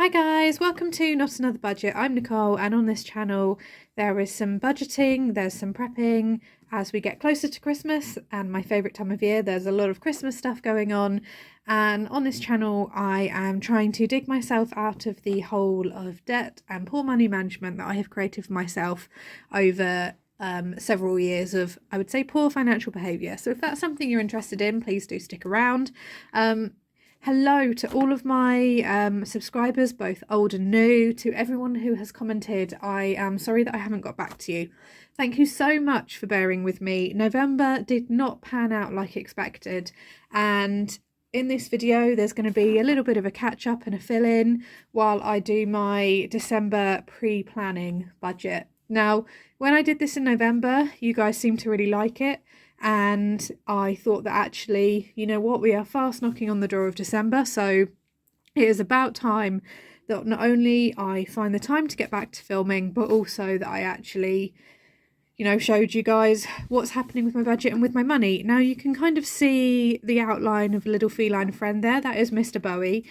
Hi guys, welcome to Not Another Budget. I'm Nicole, and on this channel there is some budgeting, there's some prepping as we get closer to Christmas, and my favourite time of year. There's a lot of Christmas stuff going on, and on this channel I am trying to dig myself out of the hole of debt and poor money management that I have created for myself over several years of, I would say, poor financial behaviour. So if that's something you're interested in, please do stick around. Hello to all of my subscribers, both old and new, to everyone who has commented. I am sorry that I haven't got back to you. Thank you so much for bearing with me. November did not pan out like expected, and in this video there's going to be a little bit of a catch up and a fill in while I do my December pre-planning budget. Now, when I did this in November, you guys seemed to really like it. And I thought that actually, you know what, we are fast knocking on the door of December, so it is about time that not only I find the time to get back to filming, but also that I actually, you know, showed you guys what's happening with my budget and with my money. Now you can kind of see the outline of a little feline friend there. That is Mr. Bowie.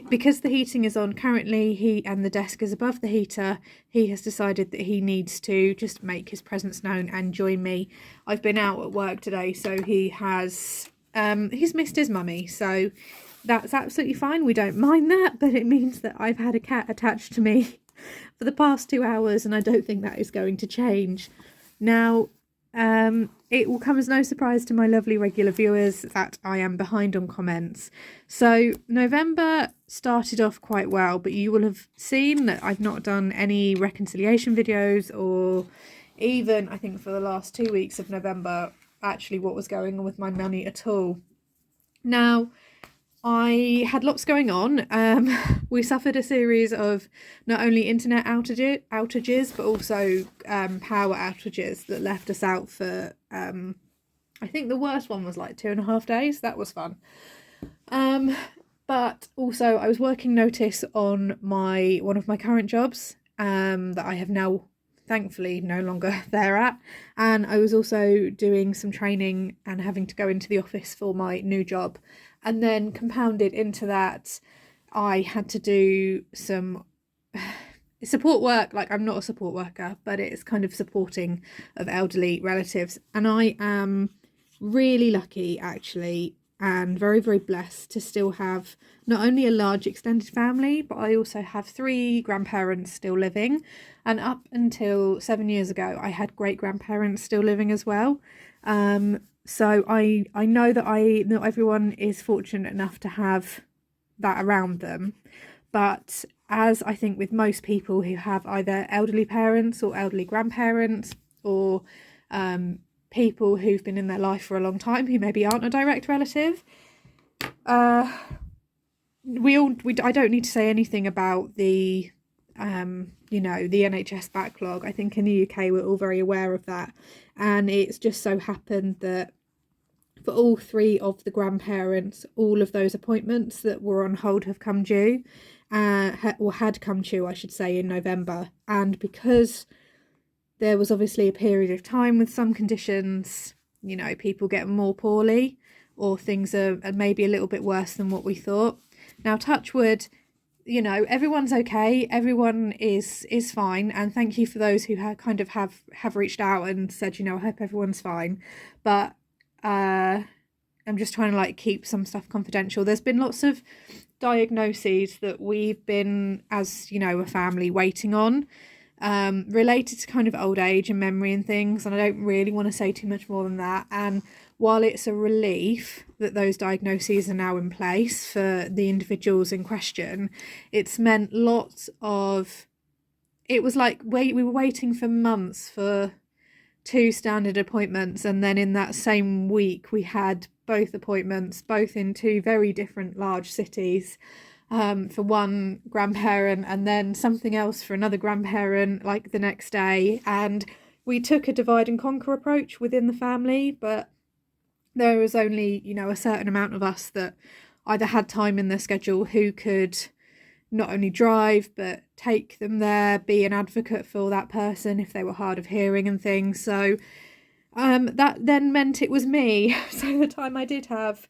Because the heating is on currently, and the desk is above the heater, he has decided that he needs to just make his presence known and join me. I've been out at work today, so he has he's missed his mummy, so that's absolutely fine. We don't mind that, but it means that I've had a cat attached to me for the past 2 hours, and I don't think that is going to change. Now, it will come as no surprise to my lovely regular viewers that I am behind on comments. So November started off quite well, but you will have seen that I've not done any reconciliation videos, or even, I think, for the last 2 weeks of November, actually what was going on with my money at all. Now, I had lots going on. We suffered a series of not only internet outages, but also power outages that left us out for, I think the worst one was like 2.5 days. That was fun. But also I was working notice on one of my current jobs that I have now thankfully no longer there at, and I was also doing some training and having to go into the office for my new job. And then compounded into that, I had to do some support work. Like, I'm not a support worker, but it's kind of supporting of elderly relatives. And I am really lucky, actually, and very, very blessed to still have not only a large extended family, but I also have 3 grandparents still living. And up until 7 years ago, I had great-grandparents still living as well. So I know that not everyone is fortunate enough to have that around them. But as I think with most people who have either elderly parents or elderly grandparents, or people who've been in their life for a long time who maybe aren't a direct relative, I don't need to say anything about the you know, the NHS backlog. I think in the UK we're all very aware of that, and it's just so happened that for all 3 of the grandparents, all of those appointments that were on hold have come due, or had come due, I should say, in November. And because there was obviously a period of time with some conditions, you know, people get more poorly, or things are maybe a little bit worse than what we thought. Now, touch wood, you know, everyone's okay, everyone is fine, and thank you for those who have reached out and said, you know, I hope everyone's fine. But I'm just trying to like keep some stuff confidential. There's been lots of diagnoses that we've been, as you know, a family waiting on, related to kind of old age and memory and things, and I don't really want to say too much more than that. And while it's a relief that those diagnoses are now in place for the individuals in question, it's meant it was like we were waiting for months for 2 standard appointments, and then in that same week we had both appointments, both in 2 very different large cities, for one grandparent, and then something else for another grandparent like the next day. And we took a divide and conquer approach within the family, but there was only, you know, a certain amount of us that either had time in their schedule who could not only drive but take them there, be an advocate for that person if they were hard of hearing and things. So that then meant it was me. So the time I did have,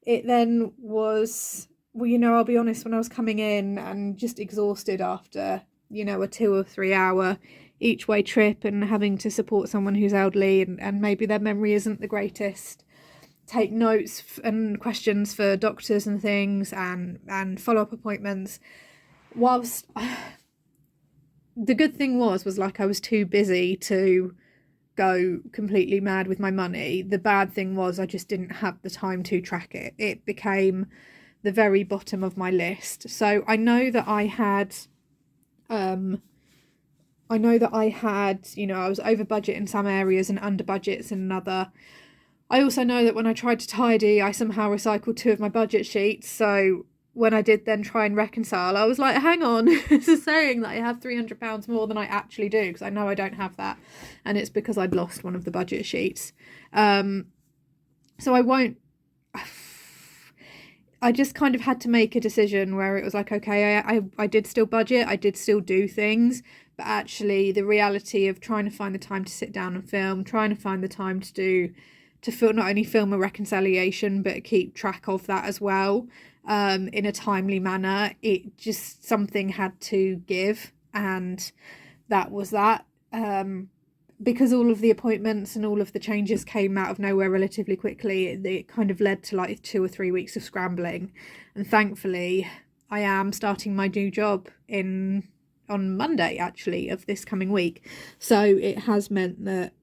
it then was well, I'll be honest, when I was coming in and just exhausted after, a 2 or 3 hour each way trip and having to support someone who's elderly and maybe their memory isn't the greatest, take notes and questions for doctors and things and follow-up appointments, whilst the good thing was like I was too busy to go completely mad with my money. The bad thing was I just didn't have the time to track it. It became the very bottom of my list. So I know that I had I was over budget in some areas and under budgets in another. I also know that when I tried to tidy, I somehow recycled 2 of my budget sheets. So when I did then try and reconcile, I was like, hang on, this is saying that I have £300 more than I actually do, because I know I don't have that. And it's because I'd lost one of the budget sheets. So I just kind of had to make a decision where it was like, okay, I did still budget, I did still do things, but actually the reality of trying to find the time to sit down and film, trying to find the time to not only film a reconciliation, but keep track of that as well, in a timely manner. It just, something had to give, and that was that. Because all of the appointments and all of the changes came out of nowhere relatively quickly, it kind of led to like 2 or 3 weeks of scrambling. And thankfully, I am starting my new job on Monday, actually, of this coming week. So it has meant that,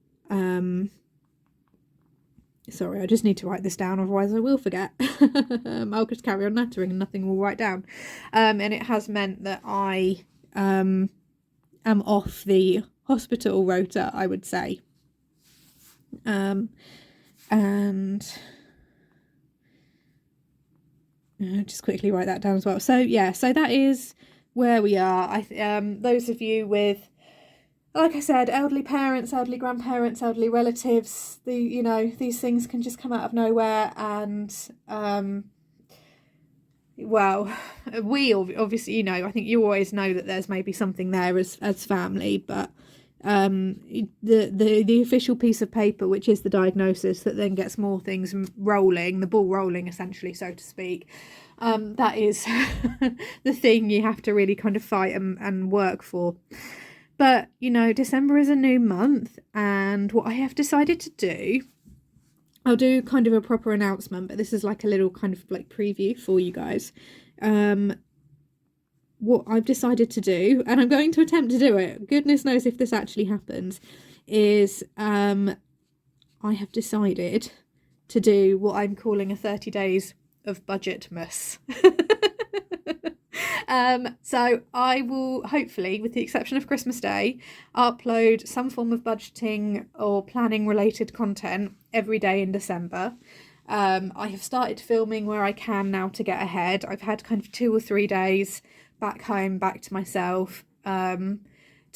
sorry, I just need to write this down, otherwise I will forget. I'll just carry on nattering and nothing will write down. And it has meant that I am off the hospital rota, I would say. And just quickly write that down as well. So yeah, so that is where we are. Those of you with, like I said, elderly parents, elderly grandparents, elderly relatives, these things can just come out of nowhere, and well, we obviously, I think you always know that there's maybe something there as family, but the official piece of paper, which is the diagnosis that then gets more things rolling, the ball rolling essentially, so to speak, that is the thing you have to really kind of fight and work for. But December is a new month, and what I have decided to do, I'll do kind of a proper announcement, but this is like a little kind of like preview for you guys. What I've decided to do, and I'm going to attempt to do it, goodness knows if this actually happens, is I have decided to do what I'm calling a 30 days of Budgetmas. So I will, hopefully, with the exception of Christmas Day, upload some form of budgeting or planning related content every day in December. I have started filming where I can now to get ahead. I've had kind of 2 or 3 days back home, back to myself. To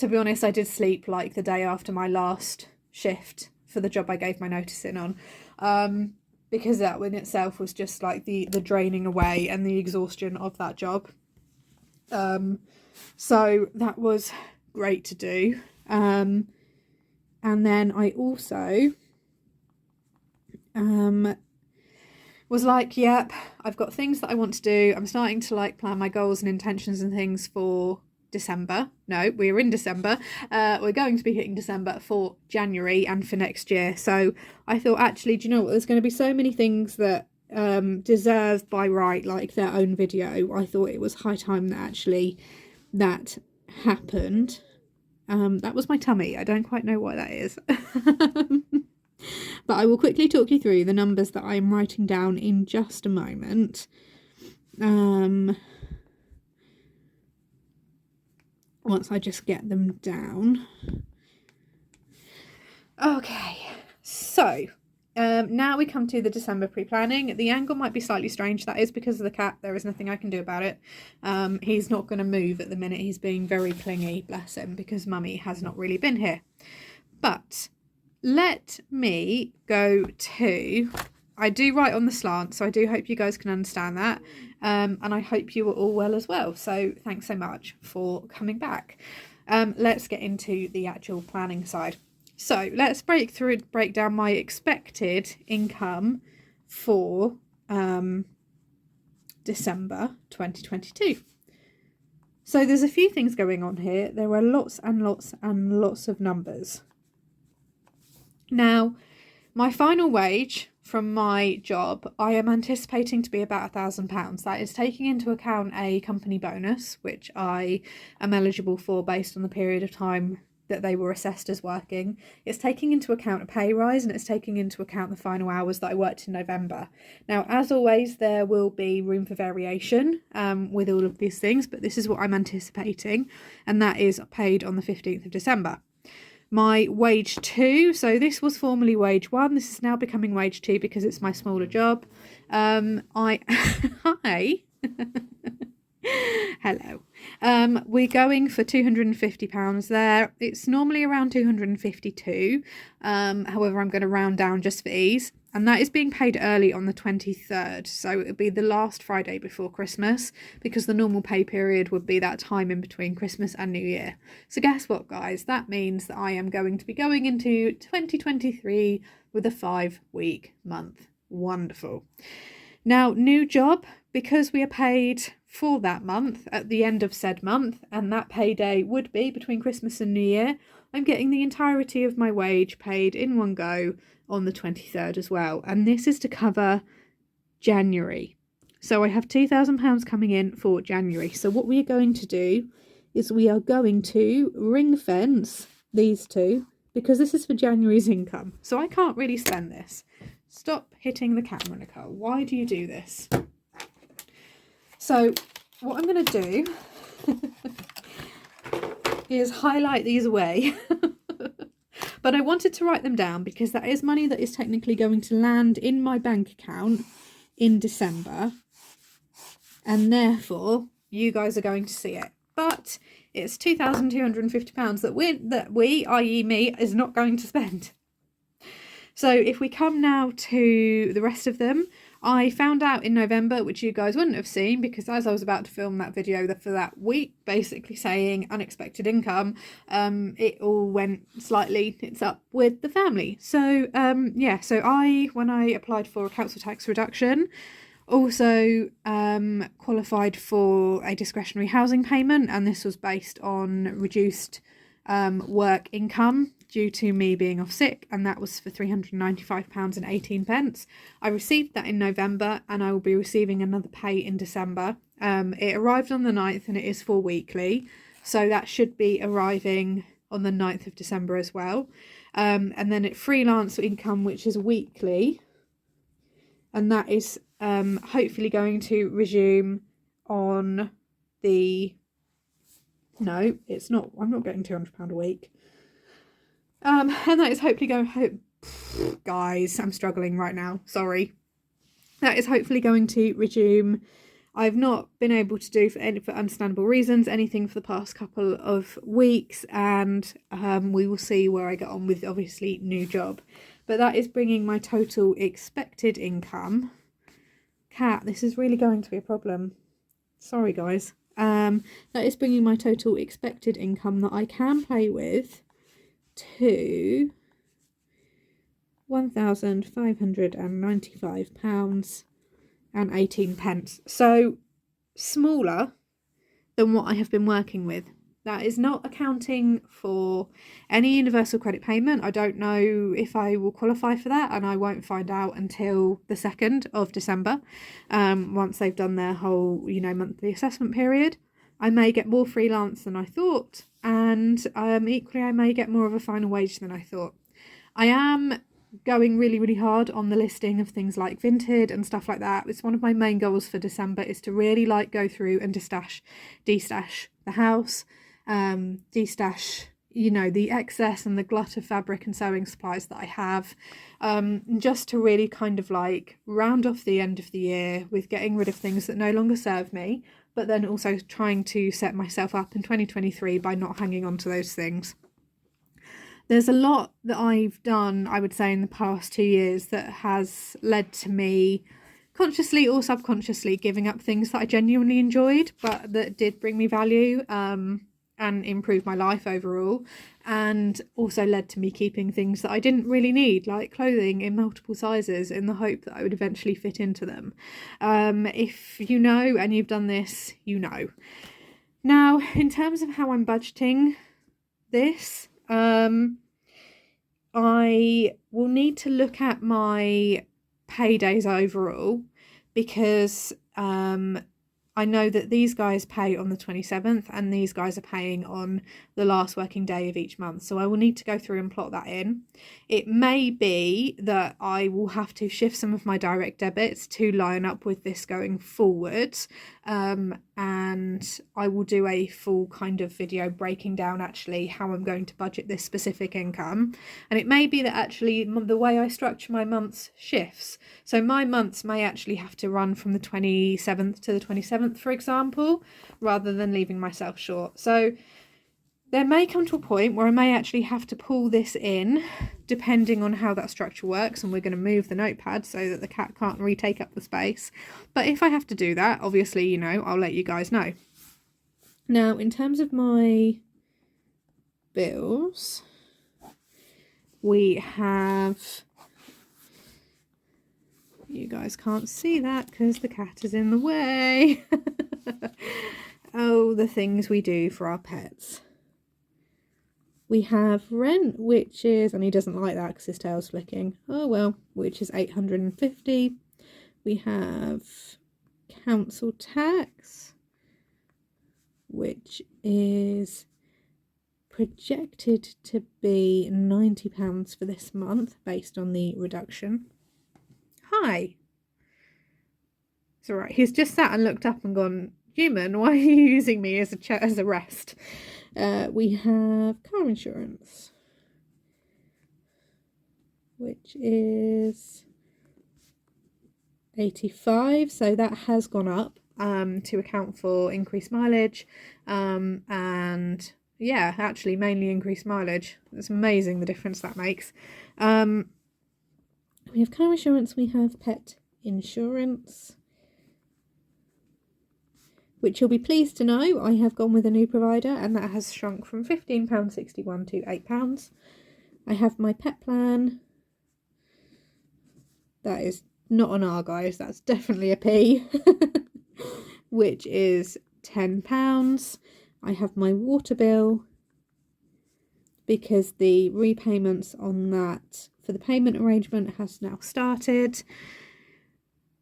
be honest, I did sleep like the day after my last shift for the job I gave my notice in on, because that in itself was just like the draining away and the exhaustion of that job. So that was great to do. And then I also was like, yep, I've got things that I want to do. I'm starting to like plan my goals and intentions and things for December. No, we're in December. We're going to be hitting December for January and for next year. So I thought, actually, do you know what? There's going to be so many things that deserve by right like their own video. I thought it was high time that actually that happened. That was my tummy. I don't quite know what that is. But I will quickly talk you through the numbers that I'm writing down in just a moment. Once I just get them down. Okay, so now we come to the December pre-planning. The angle might be slightly strange. That is because of the cat. There is nothing I can do about it. He's not going to move at the minute. He's being very clingy, bless him, because Mummy has not really been here. But let me go to, I do write on the slant, so I do hope you guys can understand that. And I hope you are all well as well. So thanks so much for coming back. Let's get into the actual planning side. So let's break down my expected income for December 2022. So there's a few things going on here. There are lots and lots and lots of numbers. Now, my final wage from my job, I am anticipating to be about £1,000. That is taking into account a company bonus, which I am eligible for based on the period of time that they were assessed as working. It's taking into account a pay rise, and it's taking into account the final hours that I worked in November. Now, as always, there will be room for variation with all of these things, but this is what I'm anticipating, and that is paid on the 15th of December. My wage 2, so this was formerly wage 1, this is now becoming wage 2 because it's my smaller job. Hi. Hello. We're going for £250 there. It's normally around 252. However, I'm going to round down just for ease. And that is being paid early on the 23rd. So it'll be the last Friday before Christmas, because the normal pay period would be that time in between Christmas and New Year. So guess what, guys? That means that I am going to be going into 2023 with a 5-week month. Wonderful. Now, new job, because we are paid for that month at the end of said month, and that payday would be between Christmas and New Year, I'm getting the entirety of my wage paid in one go on the 23rd as well. And this is to cover January. So I have £2,000 coming in for January. So what we are going to do is we are going to ring fence these two, because this is for January's income. So I can't really spend this. Stop hitting the camera, Nicole. Why do you do this? So what I'm going to do is highlight these away. But I wanted to write them down because that is money that is technically going to land in my bank account in December. And therefore, you guys are going to see it. But it's £2,250 that we, i.e. me, is not going to spend. So if we come now to the rest of them, I found out in November, which you guys wouldn't have seen because as I was about to film that video for that week, basically saying unexpected income, it all went slightly tits up with the family. So yeah, so when I applied for a council tax reduction, also qualified for a discretionary housing payment, and this was based on reduced work income due to me being off sick, and that was for £395.18. I received that in November, and I will be receiving another pay in December. It arrived on the 9th, and it is for weekly, so that should be arriving on the 9th of December as well. And then it freelance income, which is weekly, and that is hopefully going to resume on the... No, it's not. I'm not getting £200 a week. And that is hopefully going... Guys, I'm struggling right now. Sorry. That is hopefully going to resume. I've not been able to do, for understandable reasons, anything for the past couple of weeks. And we will see where I get on with, obviously, new job. But that is bringing my total expected income. Cat, this is really going to be a problem. Sorry, guys. That is bringing my total expected income that I can play with to £1,595.18. So smaller than what I have been working with. That is not accounting for any universal credit payment. I don't know if I will qualify for that, and I won't find out until the 2nd of December, once they've done their whole, monthly assessment period. I may get more freelance than I thought, and equally I may get more of a final wage than I thought. I am going really, really hard on the listing of things like Vinted and stuff like that. It's one of my main goals for December, is to really go through and destash the house, destash the excess and the glut of fabric and sewing supplies that I have, just to really kind of round off the end of the year with getting rid of things that no longer serve me, but then also trying to set myself up in 2023 by not hanging on to those things. There's a lot that I've done, I would say, in the past 2 years that has led to me consciously or subconsciously giving up things that I genuinely enjoyed, but that did bring me value, and improve my life overall. and also led to me keeping things that I didn't really need, like clothing in multiple sizes, in the hope that I would eventually fit into them. If you know and you've done this, you know. Now, in terms of how I'm budgeting this, I will need to look at my paydays overall, because I know that these guys pay on the 27th and these guys are paying on the last working day of each month. So I will need to go through and plot that in. It may be that I will have to shift some of my direct debits to line up with this going forward. And I will do a full kind of video breaking down actually how I'm going to budget this specific income. And it may be that actually the way I structure my months shifts. So my months may actually have to run from the 27th to the 27th, for example, rather than leaving myself short. So there may come to a point where I may actually have to pull this in, depending on how that structure works, and we're going to move the notepad so that the cat can't retake up the space. But if I have to do that, obviously, you know, I'll let you guys know. Now, in terms of my bills, we have... You guys can't see that because the cat is in the way. Oh, the things we do for our pets. We have rent, which is, and he doesn't like that because his tail's flicking. Oh well, which is $850. We have council tax, which is projected to be £90 for this month based on the reduction. Hi. It's all right. He's just sat and looked up and gone, "Human, why are you using me as a rest?" We have car insurance, which is $85, so that has gone up to account for increased mileage, and yeah, actually mainly increased mileage. It's amazing the difference that makes. We have car insurance, we have pet insurance, which you'll be pleased to know I have gone with a new provider, and that has shrunk from £15.61 to £8. I have my pet plan. That is not an R, guys, that's definitely a P, which is £10. I have my water bill, because the repayments on that for the payment arrangement has now started.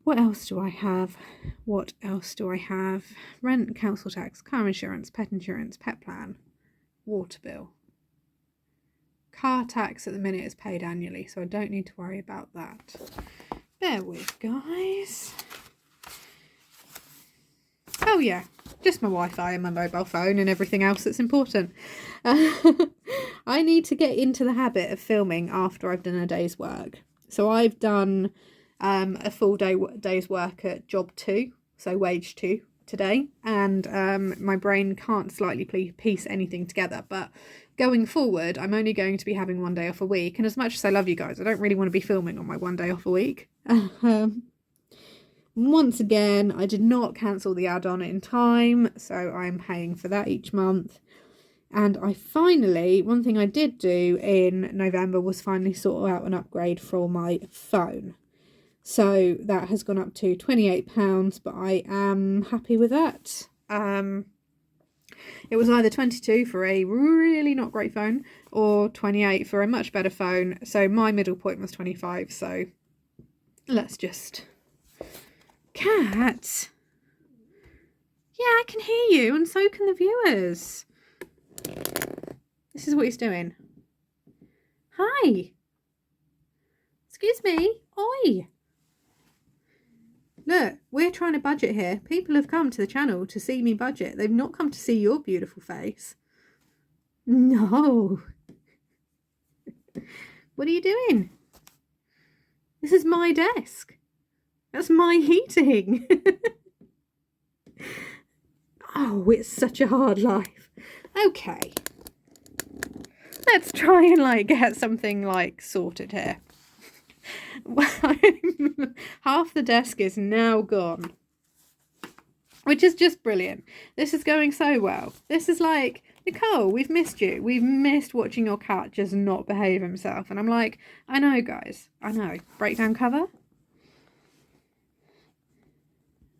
What else do I have? What else do I have? Rent, council tax, car insurance, pet plan, water bill. Car tax at the minute is paid annually, so I don't need to worry about that. Bear with, guys. Oh yeah, just my Wi-Fi and my mobile phone and everything else that's important. I need to get into the habit of filming after I've done a day's work. So I've done a full day's work at job 2, so wage 2 today, and my brain can't slightly piece anything together. But going forward, I'm only going to be having one day off a week, and as much as I love you guys, I don't really want to be filming on my one day off a week. Once again, I did not cancel the add-on in time, so I'm paying for that each month. And I finally, one thing I did do in November was finally sort out an upgrade for my phone. So that has gone up to £28, but I am happy with that. It was either 22 for a really not great phone or 28 for a much better phone. So my middle point was 25. So let's just... Cat? Yeah, I can hear you, and so can the viewers. This is what he's doing. Hi. Excuse me. Oi. Look, we're trying to budget here. People have come to the channel to see me budget. They've not come to see your beautiful face. No. What are you doing? This is my desk. That's my heating. Oh, it's such a hard life. Okay. Let's try and get something sorted here. Half the desk is now gone, which is just brilliant. This is going so well. This is Nicole, we've missed you. We've missed watching your cat just not behave himself. And I'm like, I know, guys. I know. Breakdown cover.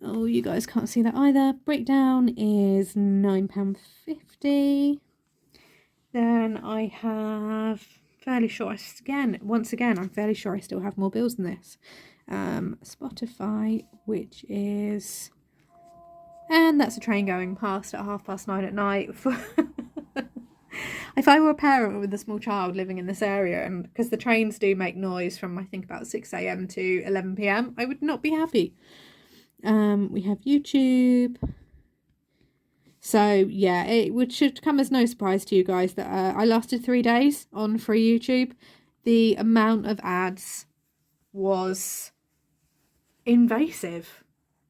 Oh, you guys can't see that either. Breakdown is £9.50. Then I have, fairly sure, once again, I'm fairly sure I still have more bills than this. Spotify, which is, and that's a train going past at 9:30 at night. If I were a parent with a small child living in this area, and because the trains do make noise from I think about 6 a.m. to 11 p.m, I would not be happy. We have YouTube. So yeah, should come as no surprise to you guys that I lasted 3 days on free YouTube. The amount of ads was invasive,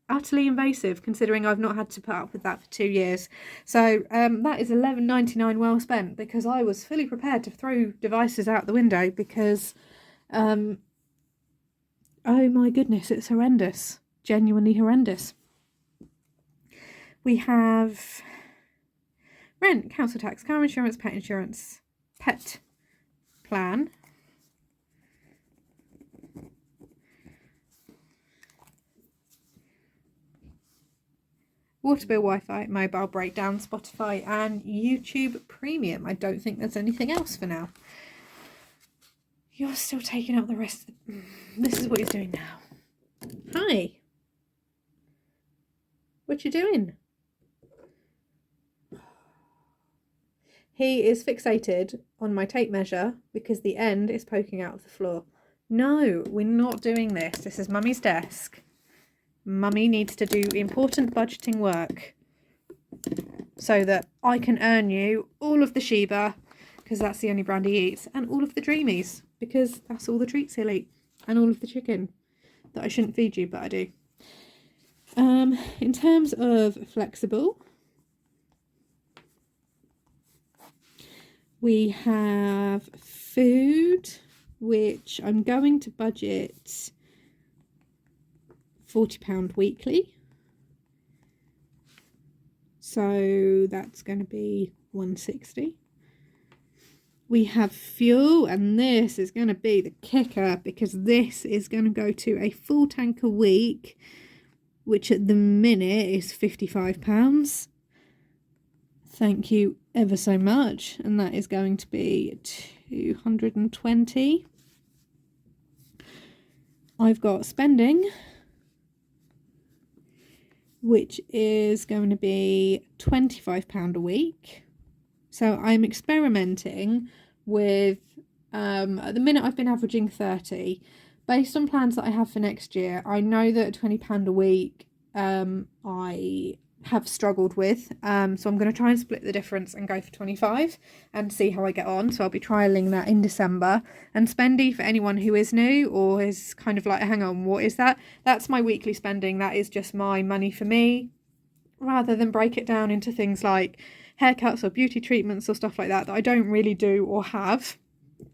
utterly invasive, considering I've not had to put up with that for 2 years. So that is £11.99 well spent, because I was fully prepared to throw devices out the window because, oh my goodness, it's horrendous, genuinely horrendous. We have rent, council tax, car insurance, pet plan. Water bill, Wi-Fi, mobile breakdown, Spotify and YouTube Premium. I don't think there's anything else for now. You're still taking up the rest of the... This is what he's doing now. Hi. What you doing? He is fixated on my tape measure because the end is poking out of the floor. No, we're not doing this. This is Mummy's desk. Mummy needs to do important budgeting work so that I can earn you all of the Sheba, because that's the only brand he eats, and all of the Dreamies, because that's all the treats he'll eat, and all of the chicken that I shouldn't feed you, but I do. In terms of flexible, we have food, which I'm going to budget £40 weekly. So that's going to be £160. We have fuel, and this is going to be the kicker, because this is going to go to a full tank a week, which at the minute is £55. Thank you ever so much. And that is going to be £220. I've got spending, which is going to be £25 a week. So I'm experimenting with, at the minute I've been averaging 30. Based on plans that I have for next year, I know that £20 a week I have struggled with. So I'm going to try and split the difference and go for 25 and see how I get on. So I'll be trialling that in December. And spendy, for anyone who is new or is kind of like, hang on, what is that? That's my weekly spending. That is just my money for me, rather than break it down into things like haircuts or beauty treatments or stuff like that I don't really do or have.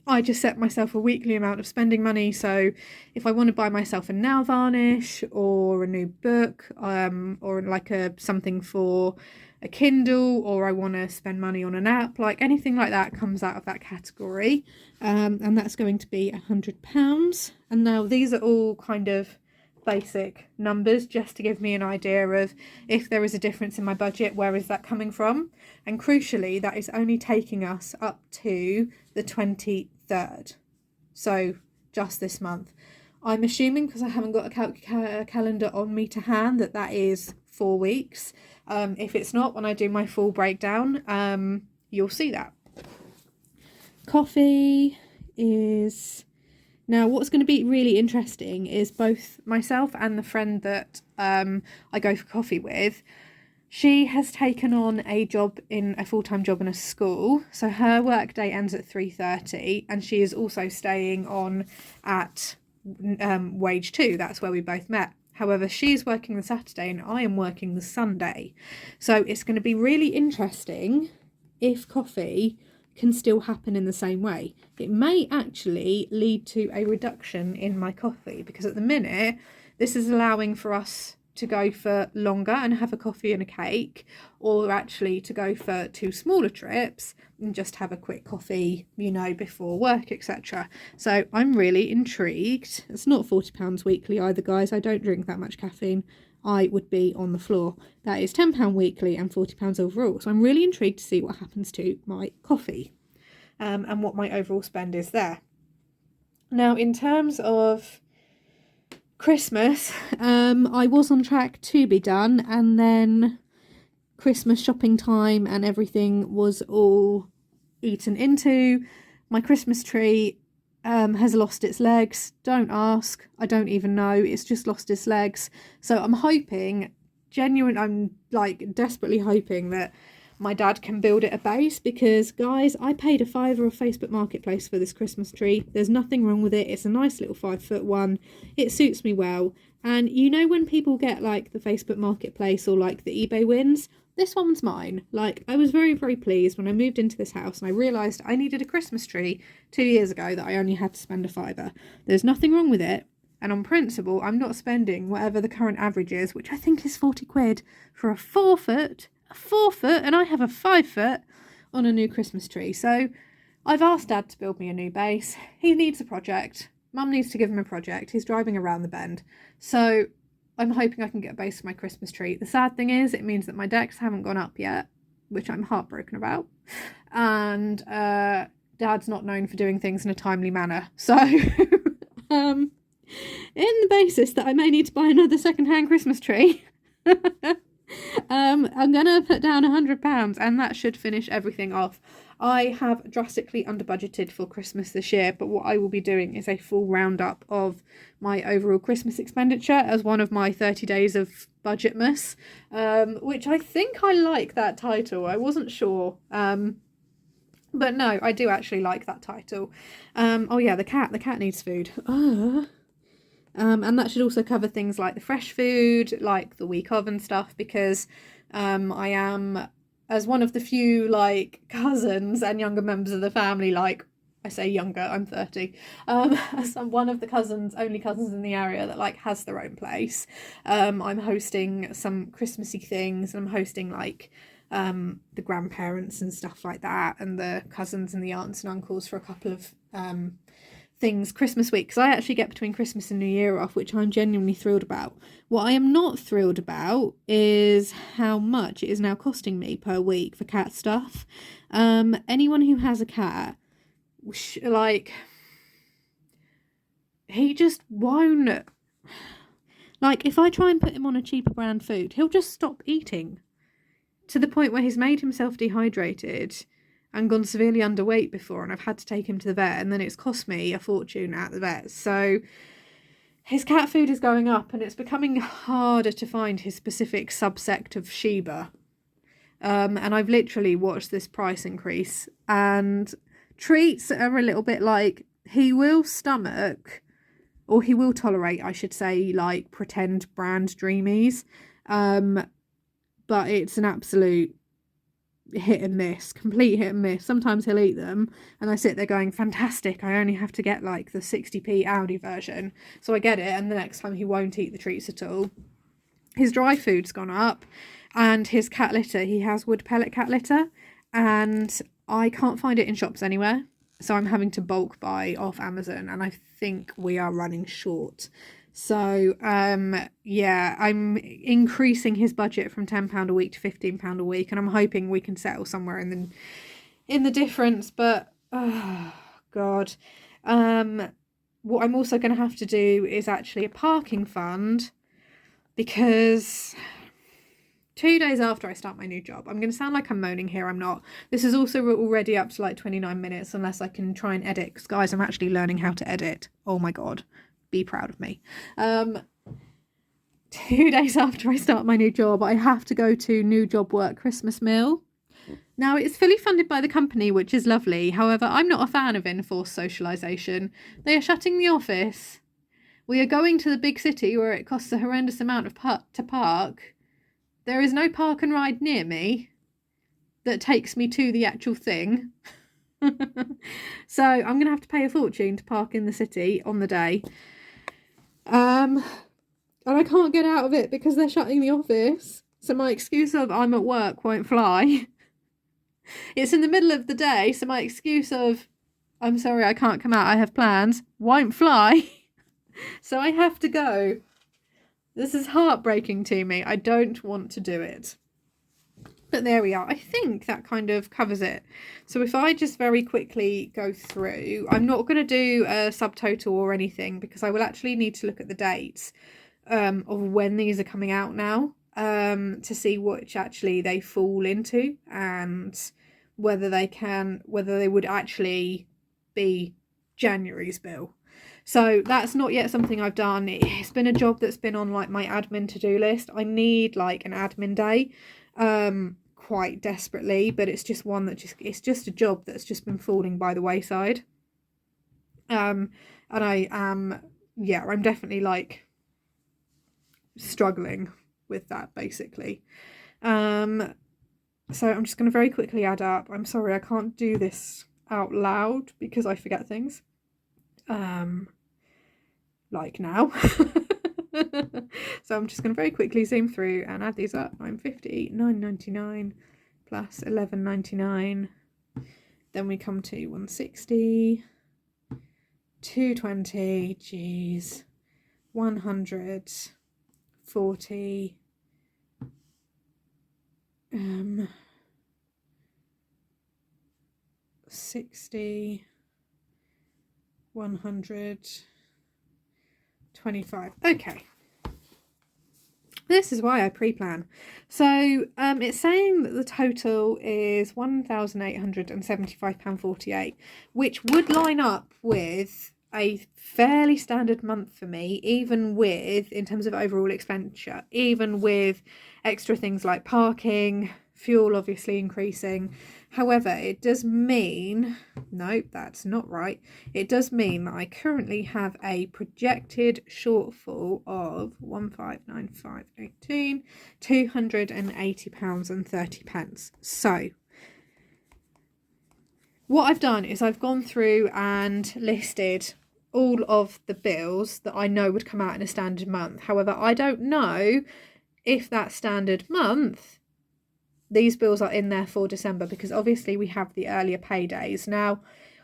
I just set myself a weekly amount of spending money. So if I want to buy myself a nail varnish or a new book, or like something for a Kindle, or I want to spend money on an app, like anything like that comes out of that category. And that's going to be £100. And now these are all kind of basic numbers just to give me an idea of if there is a difference in my budget, where is that coming from. And crucially, that is only taking us up to the 23rd, so just this month. I'm assuming, because I haven't got a calendar on me to hand, that is 4 weeks. If it's not, when I do my full breakdown, you'll see that. Coffee is... Now, what's going to be really interesting is both myself and the friend that I go for coffee with, she has taken on a full-time job in a school. So her work day ends at 3:30, and she is also staying on at wage 2. That's where we both met. However, she's working the Saturday and I am working the Sunday. So it's going to be really interesting if coffee can still happen in the same way. It may actually lead to a reduction in my coffee, because at the minute this is allowing for us to go for longer and have a coffee and a cake, or actually to go for 2 smaller trips and just have a quick coffee, you know, before work, etc. So I'm really intrigued. It's not £40 weekly either, guys. I don't drink that much caffeine. I would be on the floor. That is £10 weekly and £40 overall. So I'm really intrigued to see what happens to my coffee, and what my overall spend is there. Now, in terms of Christmas, I was on track to be done, and then Christmas shopping time and everything was all eaten into. My Christmas tree has lost its legs. Don't ask. I don't even know. It's just lost its legs. So I'm hoping, I'm like desperately hoping that my dad can build it a base, because guys, I paid £5 off Facebook Marketplace for this Christmas tree. There's nothing wrong with it. It's a nice little 5-foot one. It suits me well. And you know when people get like the Facebook Marketplace or like the eBay wins, this one's mine. Like, I was very, very pleased when I moved into this house and I realised I needed a Christmas tree 2 years ago that I only had to spend £5. There's nothing wrong with it. And on principle, I'm not spending whatever the current average is, which I think is £40 for a 4-foot, and I have a 5-foot on a new Christmas tree. So I've asked Dad to build me a new base. He needs a project. Mum needs to give him a project. He's driving around the bend. So I'm hoping I can get a base for my Christmas tree. The sad thing is, it means that my decks haven't gone up yet, which I'm heartbroken about. And Dad's not known for doing things in a timely manner. So in the basis that I may need to buy another second-hand Christmas tree, I'm gonna put down £100, and that should finish everything off. I have drastically under budgeted for Christmas this year, but what I will be doing is a full roundup of my overall Christmas expenditure as one of my 30 days of Budgetmas, which I think I like that title. I wasn't sure, but no, I do actually like that title. Oh yeah, the cat needs food. And that should also cover things like the fresh food, like the week of and stuff, because I am, as one of the few like cousins and younger members of the family, like, I say younger, I'm 30, as I'm one of the only cousins in the area that like has their own place. I'm hosting some Christmassy things, and I'm hosting like the grandparents and stuff like that, and the cousins and the aunts and uncles for a couple of things Christmas week, because I actually get between Christmas and New Year off, which I'm genuinely thrilled about. What I am not thrilled about is how much it is now costing me per week for cat stuff. Anyone who has a cat, like, he just won't, like, if I try and put him on a cheaper brand food, he'll just stop eating, to the point where he's made himself dehydrated and gone severely underweight before, and I've had to take him to the vet, and then it's cost me a fortune at the vet. So his cat food is going up, and it's becoming harder to find his specific subsect of Shiba. And I've literally watched this price increase, and treats are a little bit like, he will stomach, or he will tolerate, I should say, like pretend brand Dreamies, but it's an absolute hit and miss, complete hit and miss. Sometimes he'll eat them and I sit there going, fantastic, I only have to get like the 60p Audi version, so I get it, and the next time he won't eat the treats at all. His dry food's gone up, and his cat litter, he has wood pellet cat litter, and I can't find it in shops anywhere, so I'm having to bulk buy off Amazon, and I think we are running short. So yeah, I'm increasing his budget from £10 a week to £15 a week, and I'm hoping we can settle somewhere in the difference. But oh god, what I'm also going to have to do is actually a parking fund, because 2 days after I start my new job, I'm going to sound like I'm moaning here, I'm not. This is also already up to like 29 minutes, unless I can try and edit, because guys, I'm actually learning how to edit. Oh my god. Be proud of me. 2 days after I start my new job, I have to go to new job work Christmas meal. Now, it's fully funded by the company, which is lovely. However, I'm not a fan of enforced socialisation. They are shutting the office. We are going to the big city where it costs a horrendous amount to park. There is no park and ride near me that takes me to the actual thing. So I'm going to have to pay a fortune to park in the city on the day. and I can't get out of it because they're shutting the office. So my excuse of I'm at work won't fly. It's in the middle of the day, so my excuse of I'm sorry I can't come out, I have plans, won't fly. So I have to go. This is heartbreaking to me. I don't want to do it. But there we are. I think that kind of covers it. So if I just very quickly go through, I'm not going to do a subtotal or anything because I will actually need to look at the dates of when these are coming out now to see which actually they fall into and whether they would actually be January's bill. So that's not yet something I've done. It's been a job that's been on like my admin to-do list. I need like an admin day quite desperately, but it's just one that it's just a job that's just been falling by the wayside. And I am, yeah, I'm definitely like struggling with that basically. So I'm just going to very quickly add up. I'm sorry, I can't do this out loud because I forget things. Like now. So I'm just going to very quickly zoom through and add these up. 950, 9.99 plus 11.99. Then we come to 160, 220, geez, 100, 40, 60, 100, 25. Okay. This is why I pre-plan. So it's saying that the total is £1,875.48, which would line up with a fairly standard month for me, even with, in terms of overall expenditure, even with extra things like parking, fuel obviously increasing. However, it does mean, nope, that's not right. It does mean that I currently have a projected shortfall of 1595.18, £280.30. So what I've done is I've gone through and listed all of the bills that I know would come out in a standard month. However, I don't know if that standard month these bills are in there for December, because obviously we have the earlier paydays. Now,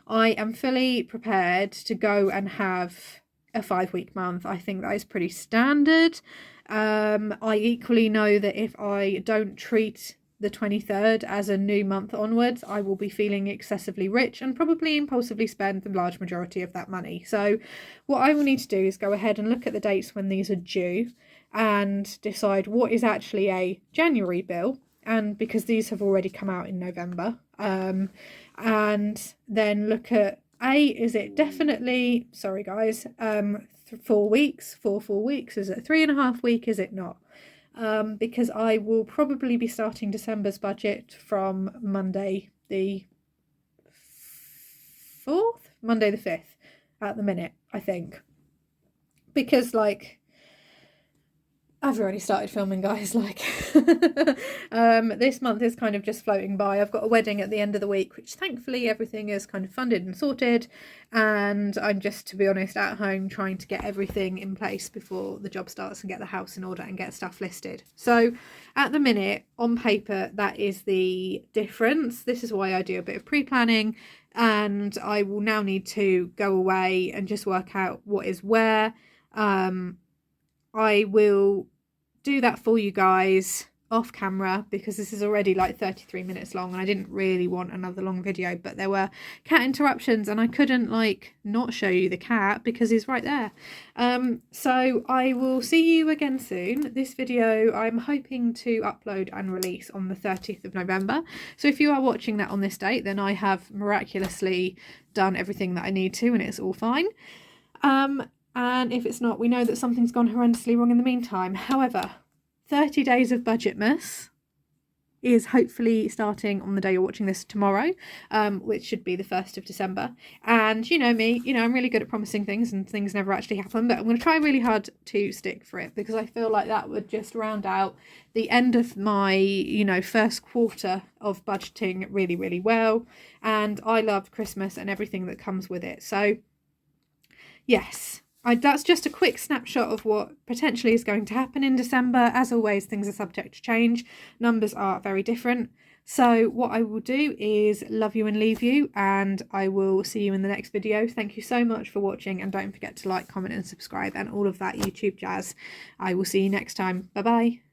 I am fully prepared to go and have a 5-week month. I think that is pretty standard. I equally know that if I don't treat the 23rd as a new month onwards, I will be feeling excessively rich and probably impulsively spend the large majority of that money. So what I will need to do is go ahead and look at the dates when these are due and decide what is actually a January bill. And because these have already come out in November, and then look at is it definitely, sorry guys, 4 weeks, 4 weeks, is it 3.5 weeks, is it not? Because I will probably be starting December's budget from Monday the 4th, Monday the 5th at the minute, I think, because like I've already started filming, guys, like this month is kind of just floating by. I've got a wedding at the end of the week, which thankfully everything is kind of funded and sorted, and I'm just, to be honest, at home trying to get everything in place before the job starts and get the house in order and get stuff listed. So at the minute, on paper, that is the difference. This is why I do a bit of pre-planning, and I will now need to go away and just work out what is where. I will do that for you guys off camera because this is already like 33 minutes long and I didn't really want another long video, but there were cat interruptions and I couldn't like not show you the cat because he's right there. So I will see you again soon. This video I'm hoping to upload and release on the 30th of November. So if you are watching that on this date, then I have miraculously done everything that I need to and it's all fine. And if it's not, we know that something's gone horrendously wrong in the meantime. However, 30 days of Budgetmas is hopefully starting on the day you're watching this tomorrow, which should be the 1st of December. And you know me, you know, I'm really good at promising things and things never actually happen, but I'm going to try really hard to stick for it because I feel like that would just round out the end of my, you know, first quarter of budgeting really, really well. And I love Christmas and everything that comes with it. So yes. That's just a quick snapshot of what potentially is going to happen in December. As always, things are subject to change. Numbers are very different. So what I will do is love you and leave you, and I will see you in the next video. Thank you so much for watching, and don't forget to like, comment and subscribe and all of that YouTube jazz. I will see you next time. Bye bye.